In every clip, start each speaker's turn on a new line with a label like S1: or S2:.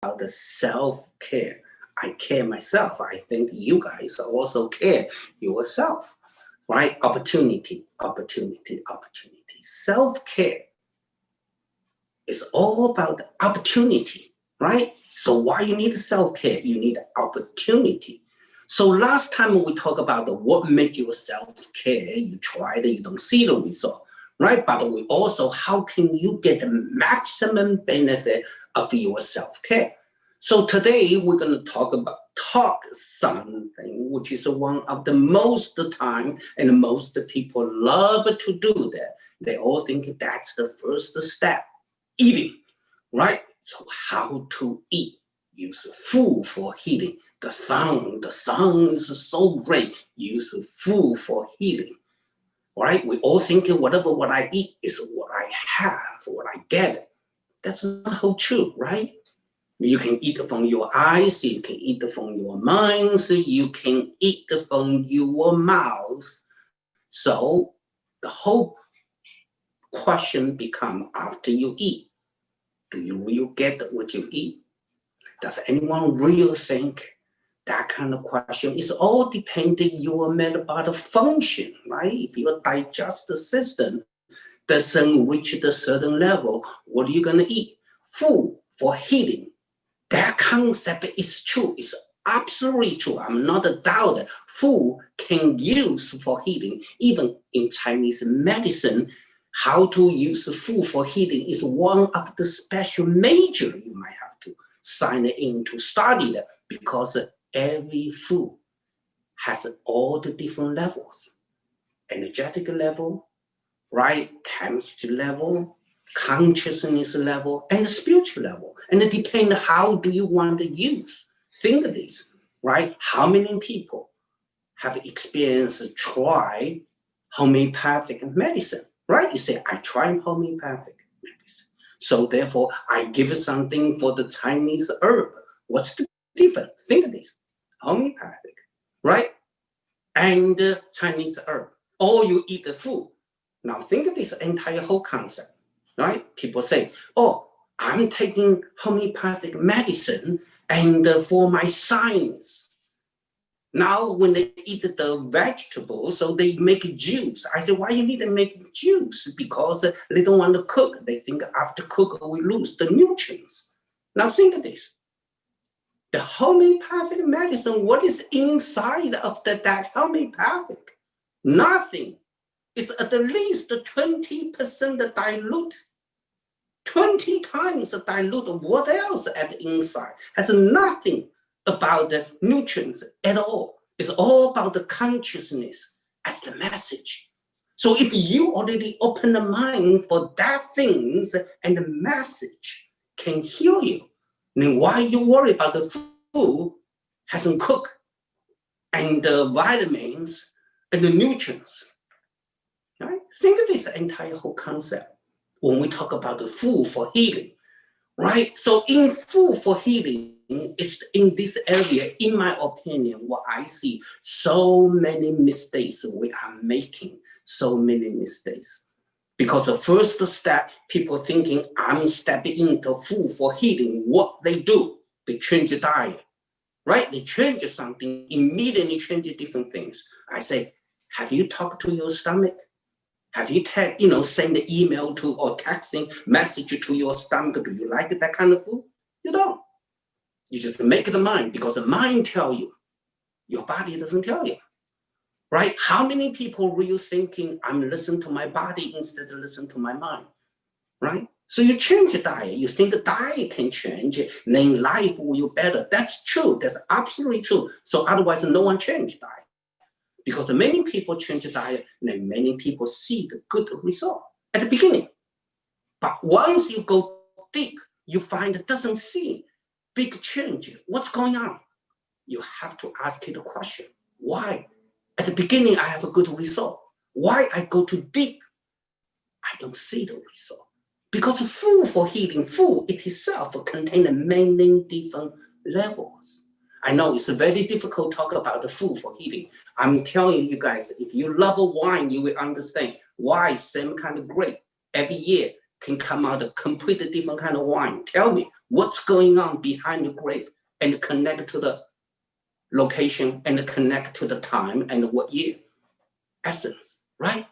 S1: the self-care. I care myself. I think you guys also care yourself, right? Opportunity, opportunity, opportunity. Self-care is all about opportunity, right? So why you need self-care? You need opportunity. So last time we talked about what makes you self-care, you tried it, you don't see the result, right? But we also, how can you get the maximum benefit of your self-care? So today we're going to talk something which is one of the most time and most people love to do that. They all think that's the first step, eating, right? So how to eat? Use food for healing. The sun is so great. Use food for healing, right? We all think what I eat is what I have, what I get. That's not how true, right? You can eat from your eyes, you can eat from your mind, you can eat from your mouth. So the whole question becomes, after you eat, do you really get what you eat? Does anyone really think that kind of question? It's all depending on your metabolic function, right? If your digestive system doesn't reach a certain level, what are you going to eat? Food for healing. That concept is true. It's absolutely true. I'm not a doubter. Food can use for healing. Even in Chinese medicine, how to use food for healing is one of the special major you might have to sign in to study that, because every food has all the different levels. Energetic level, right? Chemistry level, consciousness level, and spiritual level. And it depends how do you want to use. Think of this, right? How many people have experienced try homeopathic medicine, right? You say, I tried homeopathic medicine. So therefore, I give something for the Chinese herb. What's the difference? Think of this, homeopathic, right? And Chinese herb, or you eat the food. Now think of this entire whole concept, right? People say, oh, I'm taking homeopathic medicine and for my sinus. Now when they eat the vegetables, so they make juice. I say, why you need to make juice? Because they don't want to cook. They think after cook, we lose the nutrients. Now think of this. The homeopathic medicine, what is inside of that homeopathic? Nothing. It's at least 20% dilute. 20 times dilute. What else at the inside? Has nothing about the nutrients at all. It's all about the consciousness as the message. So if you already open the mind for that things and the message can heal you, then why you worry about the food hasn't cooked and the vitamins and the nutrients? Right? Think of this entire whole concept when we talk about the food for healing, right? So in food for healing, it's in this area, in my opinion, what I see, so many mistakes we are making, so many mistakes. Because the first step, people thinking, I'm stepping into food for healing. What they do, they change the diet, right? They change something, immediately change different things. I say, have you talked to your stomach? Have you send an email to or texting message to your stomach? Do you like that kind of food? You don't. You just make the mind, because the mind tell you. Your body doesn't tell you, right? How many people were you thinking, I'm listening to my body instead of listening to my mind, right? So you change the diet. You think the diet can change, then life will be better. That's true. That's absolutely true. So otherwise, no one change diet. Because many people change the diet, and many people see the good result at the beginning. But once you go deep, you find it doesn't see big change. What's going on? You have to ask it the question, why? At the beginning, I have a good result. Why I go too deep? I don't see the result. Because food for healing, food it itself contains many different levels. I know it's very difficult to talk about the food for healing. I'm telling you guys, if you love wine, you will understand why same kind of grape every year can come out a completely different kind of wine. Tell me what's going on behind the grape and connect to the location and connect to the time and what year. Essence, right?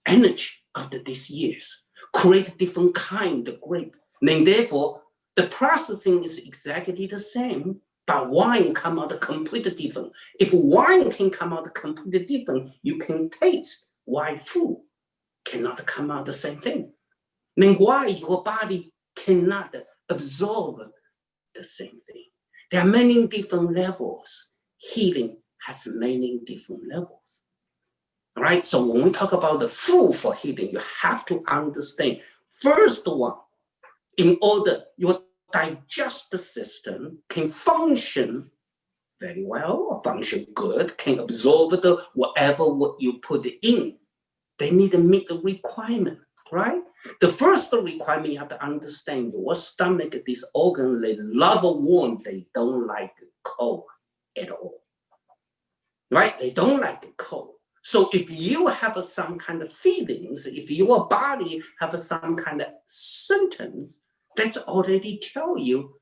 S1: Energy after these years. Create different kind of grape. And therefore, the processing is exactly the same, but wine come out completely different. If wine can come out completely different, you can taste why food cannot come out the same thing. Then why your body cannot absorb the same thing. There are many different levels. Healing has many different levels. All right, so when we talk about the food for healing, you have to understand, first one, in order your digestive system can function very well, or function good, can absorb the whatever what you put in. They need to meet the requirement, right? The first requirement you have to understand, your stomach, this organ, they love warm, they don't like cold at all, right? They don't like cold. So if you have some kind of feelings, if your body have some kind of symptoms, that's already tell you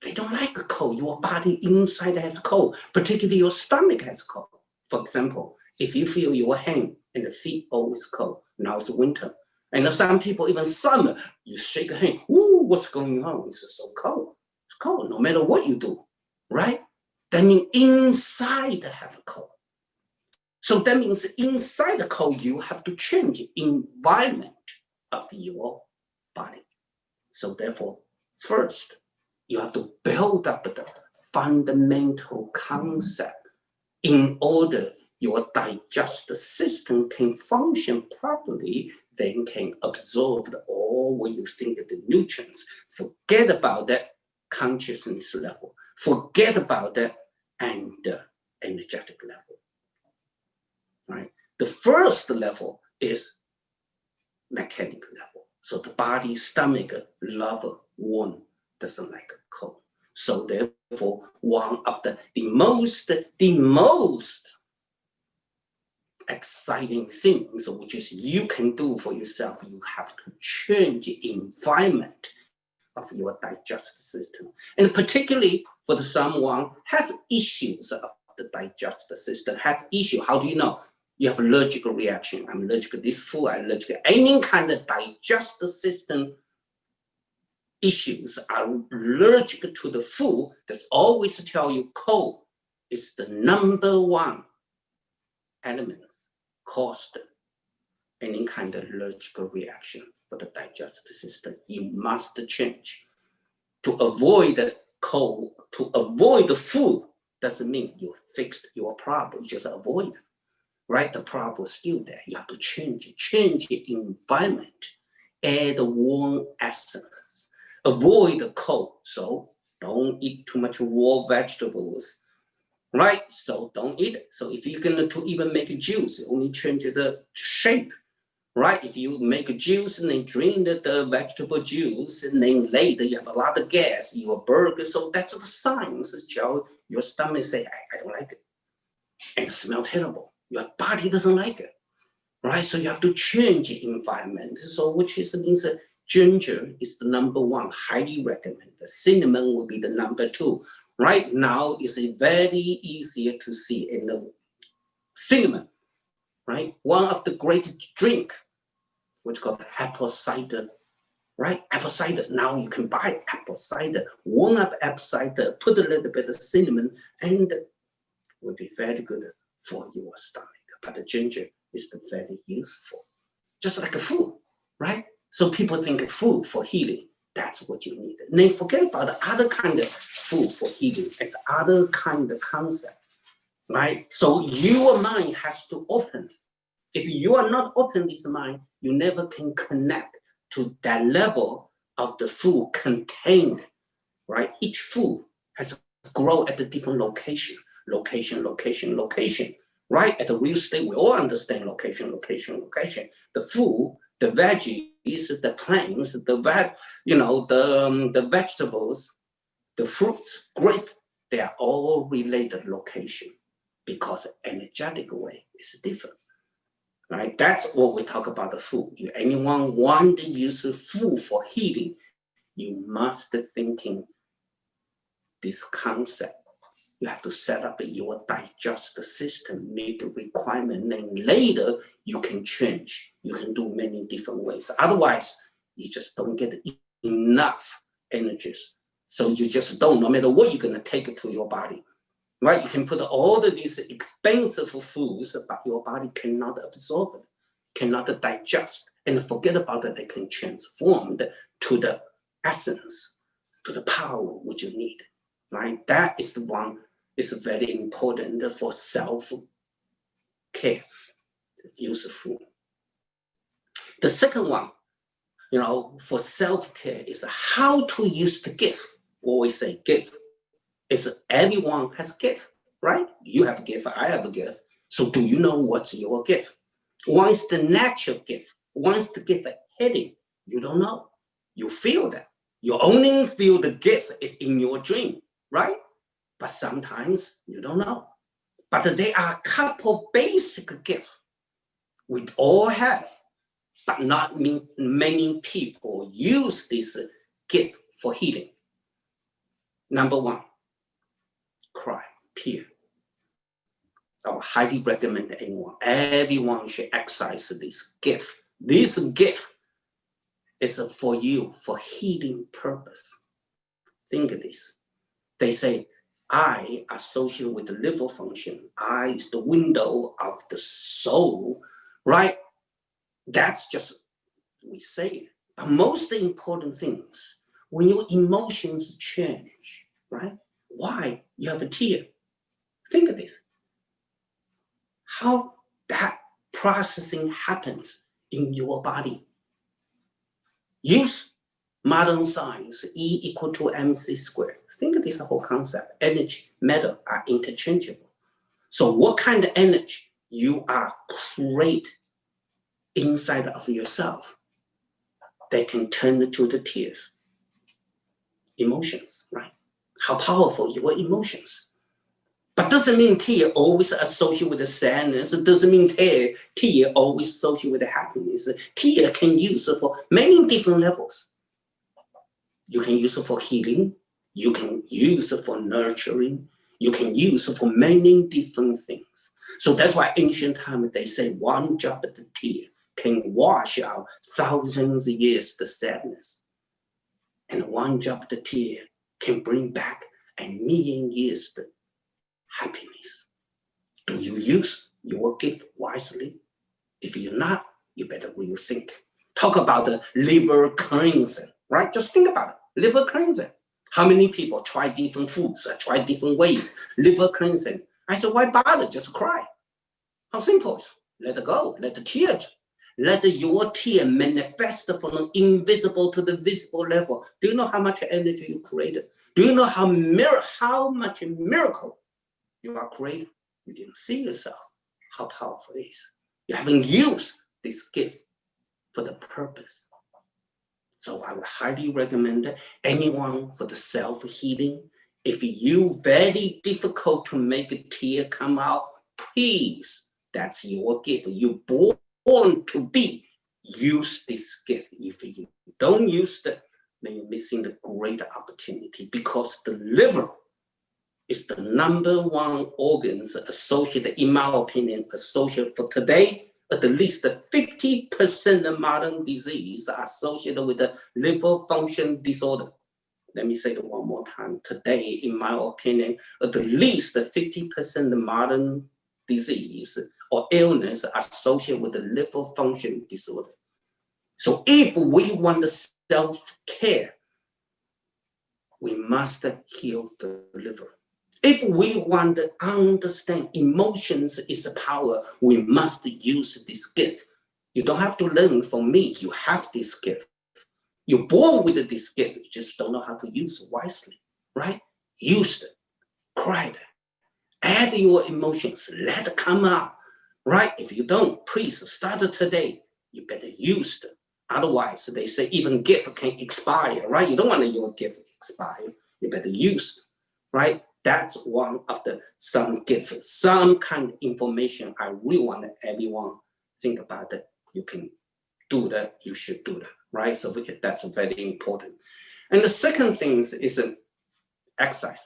S1: they don't like cold. Your body inside has cold, particularly your stomach has cold. For example, if you feel your hand and the feet always cold, now it's winter. And some people, even summer, you shake a hand, ooh, what's going on? It's so cold. It's cold no matter what you do, right? That means inside have a cold. So that means inside the cold, you have to change the environment of your body. So therefore, first, you have to build up the fundamental concept in order your digestive system can function properly, then can absorb all what you think of the nutrients. Forget about that consciousness level. Forget about that and the energetic level. Right? The first level is mechanical level. So the body, stomach, love warm, doesn't like cold. So therefore, one of the most exciting things which is you can do for yourself, you have to change the environment of your digestive system. And particularly for the someone has issues of the digestive system, has issue. How do you know? You have allergic reaction. I'm allergic to this food, I'm allergic to any kind of digestive system issues, are allergic to the food. That's always tell you cold is the number one element caused any kind of allergic reaction for the digestive system. You must change. To avoid cold, to avoid the food, doesn't mean you fixed your problem, just avoid it. Right? The problem is still there. You have to change the environment, add warm essence, avoid the cold. So don't eat too much raw vegetables, right? So don't eat it. So if you're going to even make a juice, only change the shape, right? If you make a juice and then drink the vegetable juice, and then later you have a lot of gas, your burger. So that's the signs that your stomach say, I don't like it. And it smells terrible. Your body doesn't like it, right? So you have to change the environment. So which means that ginger is the number one, highly recommended. Cinnamon will be the number two. Right now it's very easier to see in the cinnamon, right? One of the great drink, which is called apple cider, right? Apple cider, now you can buy apple cider, warm up apple cider, put a little bit of cinnamon, and it will be very good for your stomach. But the ginger is very useful, just like a food, right? So people think of food for healing, that's what you need. And then forget about the other kind of food for healing, it's other kind of concept, right? So your mind has to open. If you are not open this mind, you never can connect to that level of the food contained, right? Each food has to grow at a different location, right? At the real estate, we all understand location. The food, the veggies, the plants, the vegetables, the fruits, grape, they are all related location because energetic way is different. right? That's what we talk about the food. If anyone want to use food for healing, you must thinking this concept. You have to set up your digestive system, meet the requirement, and later you can change. You can do many different ways. Otherwise, you just don't get enough energies. So you just don't, no matter what you're gonna take it to your body, right? You can put all of these expensive foods, but your body cannot absorb it, cannot digest, and forget about it, they can transform it to the essence, to the power which you need, right? That is the one is very important for self-care, use of food. The second one, for self-care is how to use the gift. Always say gift. Is everyone has a gift, right? You have a gift, I have a gift. So do you know what's your gift? One is the natural gift. One is the gift hidden. You don't know. You feel that. You only feel the gift is in your dream, right? But sometimes you don't know. But there are a couple basic gifts we all have, but not many people use this gift for healing. Number one, cry, tear. I would highly recommend everyone should exercise this gift. This gift is for you, for healing purpose. Think of this. They say, eye associated with the liver function. Eye is the window of the soul, right? That's just, we say it. But most important things, when your emotions change, right? Why you have a tear? Think of this. How that processing happens in your body. Use modern science, E equal to mc squared. Think of this whole concept. Energy, matter are interchangeable. So what kind of energy you are create inside of yourself, they can turn to the tears. Emotions, right? How powerful your emotions. But doesn't mean tear always associated with the sadness. It doesn't mean tear always associated with the happiness. Tear can use it for many different levels. You can use it for healing. You can use it for nurturing. You can use it for many different things. So that's why ancient time they say one drop of the tear can wash out thousands of years the sadness. And one drop of the tear can bring back a million years the happiness. Do you use your gift wisely? If you're not, you better rethink. Talk about the liver cleansing, right? Just think about it. Liver cleansing. How many people try different foods, try different ways? Liver cleansing. I said, why bother? Just cry. How simple is it? Let it go. Let the tear. Let your tear manifest from the invisible to the visible level. Do you know how much energy you created? Do you know how much miracle you are creating? You didn't see yourself, how powerful it is. You haven't used this gift for the purpose. So I would highly recommend anyone for the self-healing. If you very difficult to make a tear come out, please, that's your gift. You're born to be. Use this gift. If you don't use it, then you're missing the great opportunity, because the liver is the number one organs associated, in my opinion, associated for today. At least 50% of modern disease are associated with the liver function disorder. Let me say it one more time. Today, in my opinion, at least 50% of modern disease or illness are associated with the liver function disorder. So if we want the self-care, we must heal the liver. If we want to understand emotions is a power, we must use this gift. You don't have to learn from me. You have this gift. You're born with this gift. You just don't know how to use it wisely, right? Use it. Cry it. Add your emotions. Let it come out, right? If you don't, please start it today. You better use it. Otherwise, they say even gift can expire, right? You don't want your gift expire. You better use it, right? That's one of the some gifts, some kind of information I really want everyone think about it. You can do that, you should do that, right? So that's very important. And the second thing is exercise.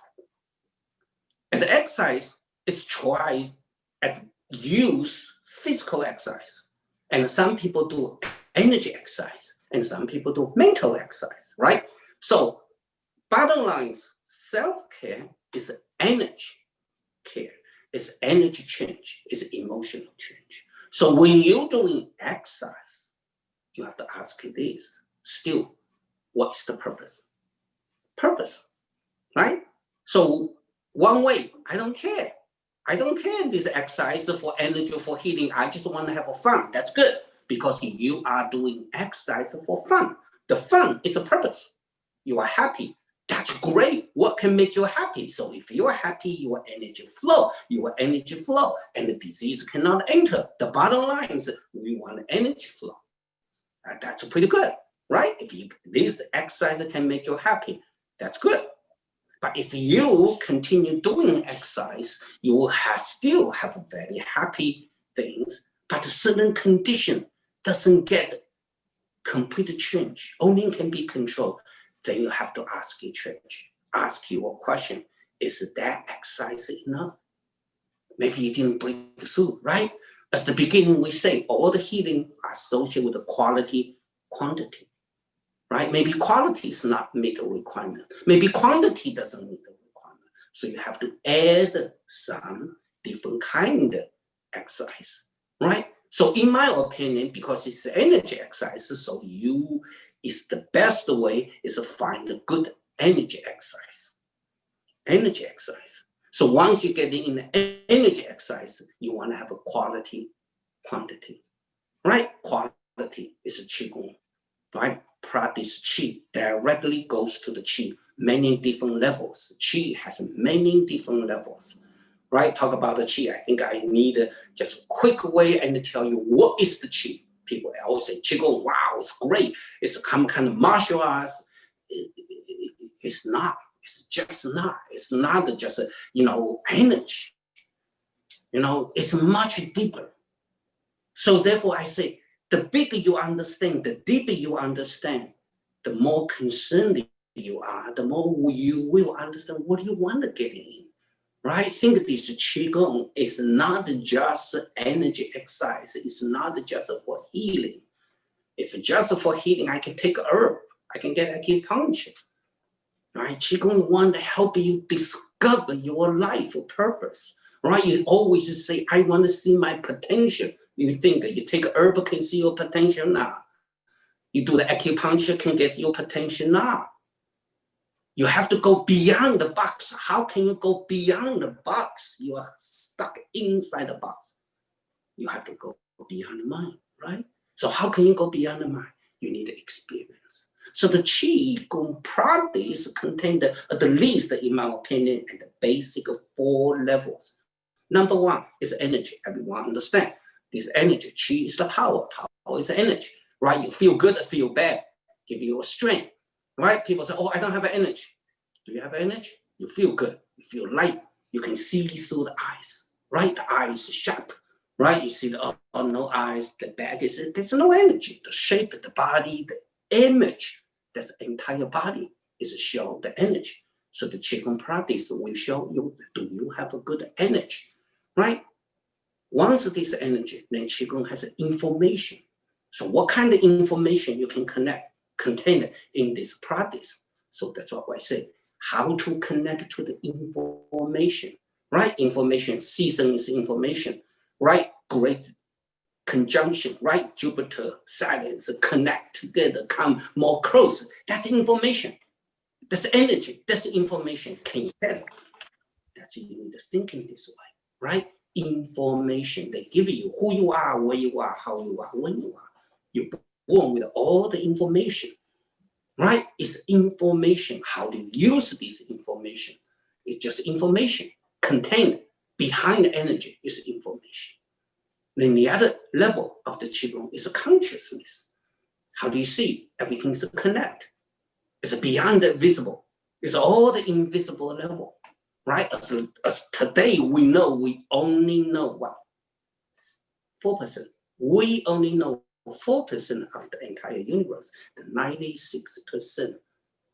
S1: And the exercise is try and use physical exercise. And some people do energy exercise, and some people do mental exercise, right? So bottom line is self-care is energy care, is energy change, is emotional change. So when you're doing exercise, you have to ask this, still, what is the purpose? Purpose, right? So one way, I don't care. I don't care this exercise for energy, for healing. I just want to have a fun. That's good because you are doing exercise for fun. The fun is a purpose. You are happy. That's great. What can make you happy? So if you are happy, your energy flow, and the disease cannot enter. The bottom line is we want energy flow. That's pretty good, right? If this exercise can make you happy, that's good. But if you continue doing exercise, you will still have very happy things, but a certain condition doesn't get complete change, only can be controlled. Then you have to ask you a question. Is that exercise enough? Maybe you didn't break through, right? At the beginning, we say all the healing are associated with the quality, quantity, right? Maybe quality is not meet the requirement. Maybe quantity doesn't meet the requirement. So you have to add some different kind of exercise, right? So in my opinion, because it's energy exercise, so is the best way is to find a good energy exercise. Energy exercise. So once you get in energy exercise, you want to have a quality, quantity, right? Quality is a Qigong, right? Practice Qi directly goes to the Qi, many different levels. Qi has many different levels, right? Talk about the Qi. I think I need just a quick way and tell you what is the Qi. People always say Qigong, wow, it's great. It's some kind of martial arts. It's not. It's just not. It's not just energy. It's much deeper. So therefore, I say the bigger you understand, the deeper you understand, the more concerned you are, the more you will understand what you want to get in. Right? Think this Qigong is not just energy exercise. It's not just for healing. If it's just for healing, I can take a herb. I can get acupuncture. Right? Qigong want to help you discover your life purpose. Right? You always say, I want to see my potential. You think you take a herb, can see your potential now. You do the acupuncture, can get your potential now. You have to go beyond the box. How can you go beyond the box? You are stuck inside the box. You have to go beyond the mind, right? So how can you go beyond the mind? You need experience. So the Qigong practice contains at least, in my opinion, the basic 4 levels. Number 1 is energy. Everyone understand this energy. Qi is the power. Power is the energy, right? You feel good, feel bad, give you a strength. Right? People say, oh, I don't have energy. Do you have energy? You feel good. You feel light. You can see through the eyes. Right? The eyes is sharp. Right? You see no eyes. The back there's no energy. The shape, the body, the image, that's the entire body is show the energy. So the Qigong practice will show you, do you have a good energy? Right? Once this energy, then Qigong has information. So what kind of information you can contain in this practice? So that's what I say. How to connect to the information, right? Information, season is information, right? Great conjunction, right? Jupiter, Saturn, connect together, come more close. That's information. That's energy. That's information. Can you tell it? That's you need to think in this way, right? Information. They give you who you are, where you are, how you are, when you are. You're born with all the information, right? It's information. How to use this information? It's just information. Contained behind the energy is information. Then the other level of the Qigong is consciousness. How do you see? Everything's connected. It's beyond the visible. It's all the invisible level, right? As today we only know what? 4%. We only know 4% of the entire universe. The 96%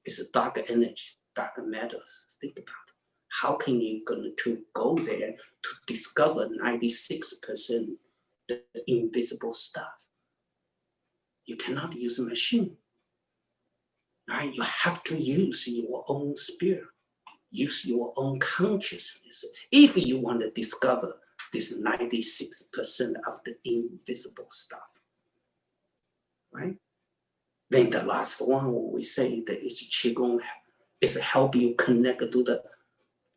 S1: is dark energy, dark matters. Think about it. How can you going to go there to discover 96% the invisible stuff? You cannot use a machine. Right? You have to use your own spirit, use your own consciousness if you want to discover this 96% of the invisible stuff. Right? Then the last one we say that is Qigong is help you connect to the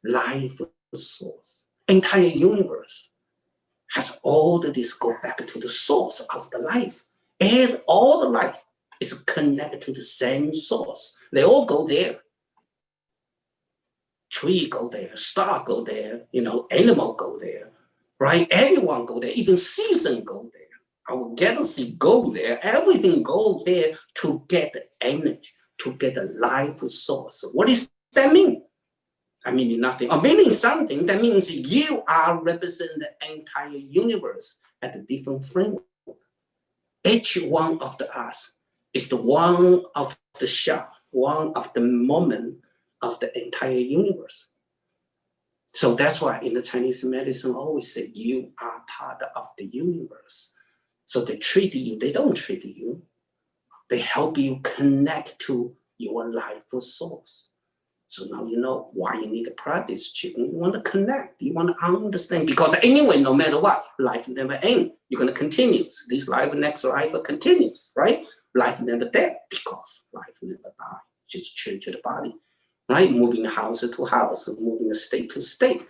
S1: life source. Entire universe has all of this go back to the source of the life. And all the life is connected to the same source. They all go there. Tree go there, star go there, animal go there, right? Anyone go there, even season go there. Our galaxy go there, everything go there to get the energy, to get the life source. What does that mean? I mean nothing. Or meaning something, that means you are representing the entire universe at a different framework. Each one of the us is the one of the shot, one of the moment of the entire universe. So that's why in the Chinese medicine always say you are part of the universe. So they treat you, they don't treat you. They help you connect to your life source. So now you know why you need to practice Qigong. You want to connect, you want to understand. Because anyway, no matter what, life never ends. You're going to continue. This life, next life continues, right? Life never dead because life never die. Just change the body, right? Moving house to house, moving state to state,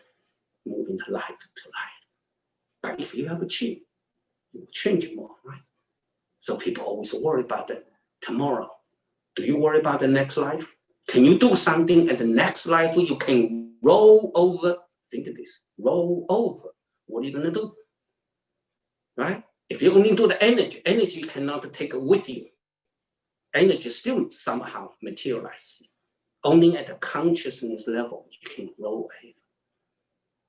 S1: moving life to life. But if you have a Qi, you will change more, right? So people always worry about the tomorrow. Do you worry about the next life? Can you do something and the next life you can roll over? Think of this, roll over. What are you going to do? Right? If you only do the energy you cannot take it with you. Energy still somehow materialize. Only at the consciousness level you can roll over.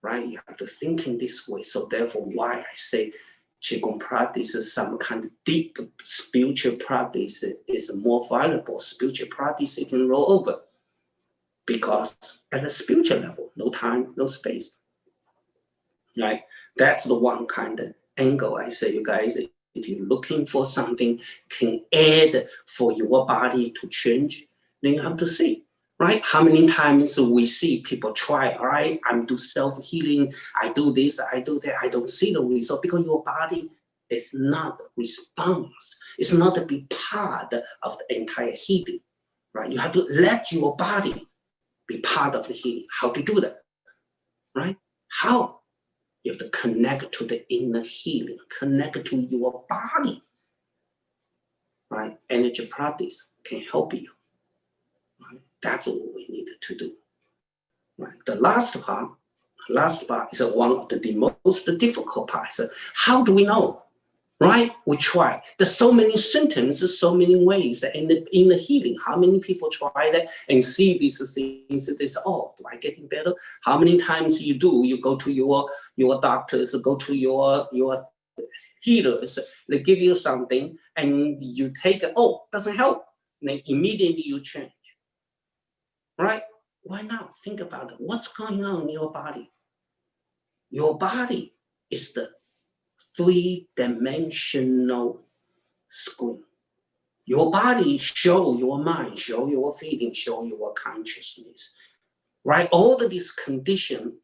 S1: Right? You have to think in this way. So therefore, why I say Qigong practice is some kind of deep spiritual practice is more valuable. Spiritual practice you can roll over. Because at the spiritual level, no time, no space. Right? That's the one kind of angle I say, you guys, if you're looking for something can add for your body to change, then you have to see. Right? How many times we see people try, all right, I'm do self-healing, I do this, I do that, I don't see the result because your body is not response. It's not a big part of the entire healing. Right? You have to let your body be part of the healing. How to do that? Right? How? You have to connect to the inner healing, connect to your body. Right? Energy practice can help you. Right? That's what we need to do. Right? The last part is one of the most difficult parts. How do we know? Right? We try. There's so many symptoms, so many ways in the healing. How many people try that and see these things? They say, oh, do I getting better? How many times you do? You go to your doctors, go to your healers. They give you something and you take it. Oh, doesn't help. Then immediately you change. Right? Why not? Think about it. What's going on in your body? Your body is the three-dimensional screen. Your body show your mind, show your feeling, show your consciousness. Right? All of this condition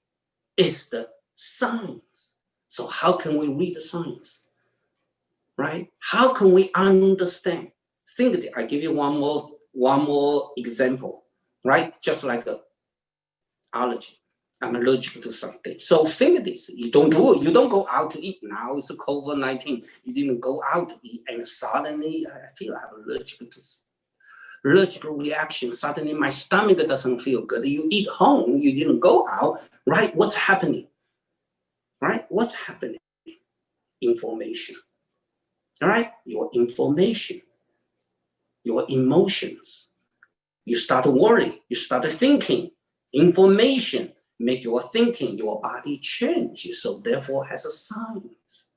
S1: is the science. So how can we read the science? Right? How can we understand? Think of it. I give you one more example. Right? Just like a allergy. I'm allergic to something. So think of this. You don't do it. You don't go out to eat. Now it's COVID-19. You didn't go out to eat and suddenly I feel I have allergic reaction. Suddenly my stomach doesn't feel good. You eat home. You didn't go out. Right? What's happening? Right? What's happening? Information. All right? Your information. Your emotions. You start to worry. You start thinking. Information. Make your thinking, your body change. So therefore has a science.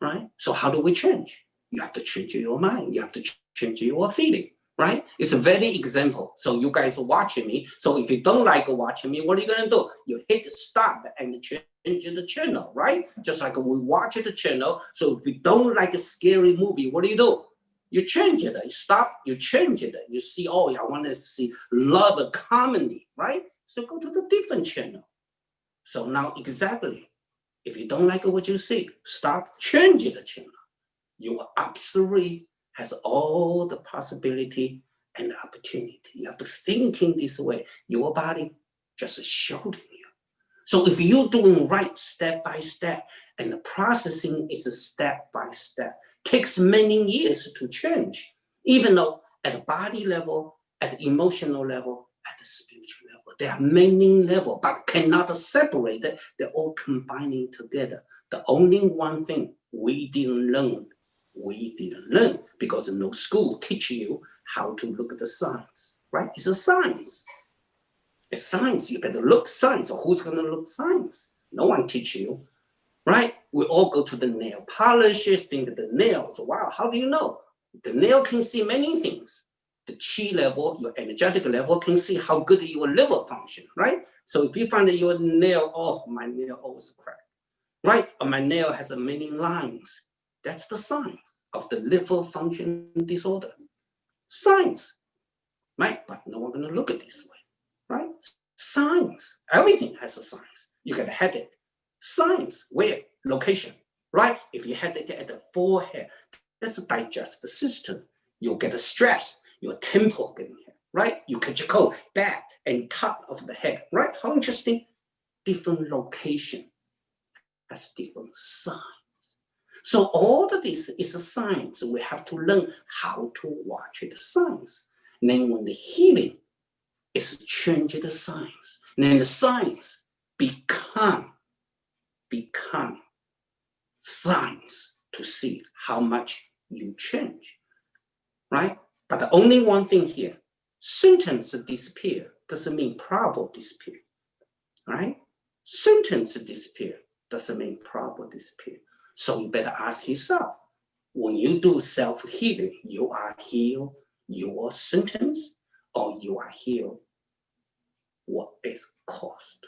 S1: right? So how do we change? You have to change your mind. You have to change your feeling, right? It's a very example. So you guys are watching me. So if you don't like watching me, what are you going to do? You hit stop and change the channel, right? Just like we watch the channel. So if you don't like a scary movie, what do? You change it. You stop, you change it. You see, oh, I want to see love and comedy, right? So go to the different channel. So now exactly, if you don't like what you see, stop, change the channel. You absolutely has all the possibility and opportunity. You have to think in this way. Your body just showing you. So if you're doing right step by step, and the processing is a step by step, takes many years to change, even though at the body level, at the emotional level, at the spiritual level, there are many levels, but cannot separate it. They're all combining together. The only one thing we didn't learn because no school teach you how to look at the science, right? It's a science. It's science. You better look science. Or who's going to look science? No one teach you, right? We all go to the nail polishers, think of the nails. Wow, how do you know? The nail can see many things. The chi level, your energetic level, can see how good your liver function, right? So if you find that your nail, oh, my nail always cracked, right? Or my nail has many lines. That's the signs of the liver function disorder. Science, right? But no one gonna look at this way, right? Science, everything has a science. You get a headache. Science, where? Location, right? If you headache at the forehead, that's a digestive system. You'll get a stress, your temple getting hit, right? You catch a cold, back and top of the head, right? How interesting. Different location has different signs. So all of this is a science. We have to learn how to watch the science. And then when the healing is change the science, and then the science become science to see how much you change, right? But the only one thing here, symptoms disappear doesn't mean problem disappear, right? Symptoms disappear doesn't mean problem disappear. So you better ask yourself, when you do self-healing, you are healed your symptoms or you are healed what is caused?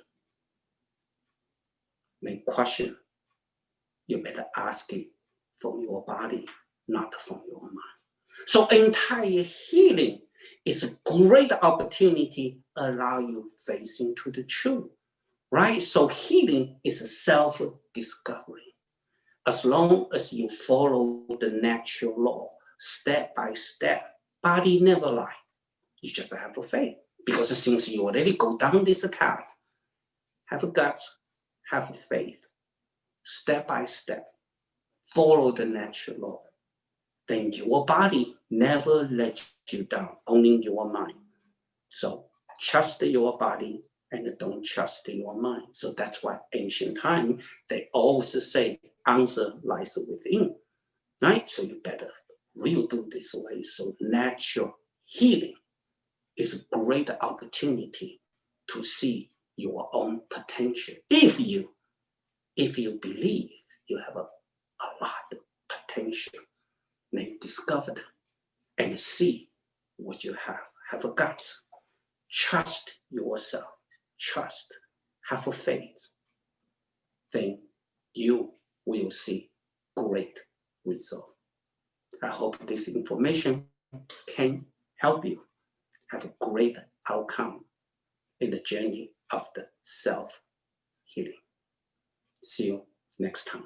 S1: Main question, you better ask it from your body, not from your mind. So entire healing is a great opportunity allow you face into the truth, right? So healing is a self-discovery. As long as you follow the natural law, step by step, body never lie. You just have a faith. Because since you already go down this path, have a guts, have a faith, step by step, follow the natural law. Then your body never let you down, only your mind. So trust your body and don't trust your mind. So that's why ancient time, they always say, answer lies within, right? So you better really do this way. So natural healing is a great opportunity to see your own potential. If you believe you have a lot of potential, then discover it and see what you have. Have a gut. Trust yourself. Trust. Have a faith. Then you will see great result. I hope this information can help you have a great outcome in the journey of the self-healing. See you next time.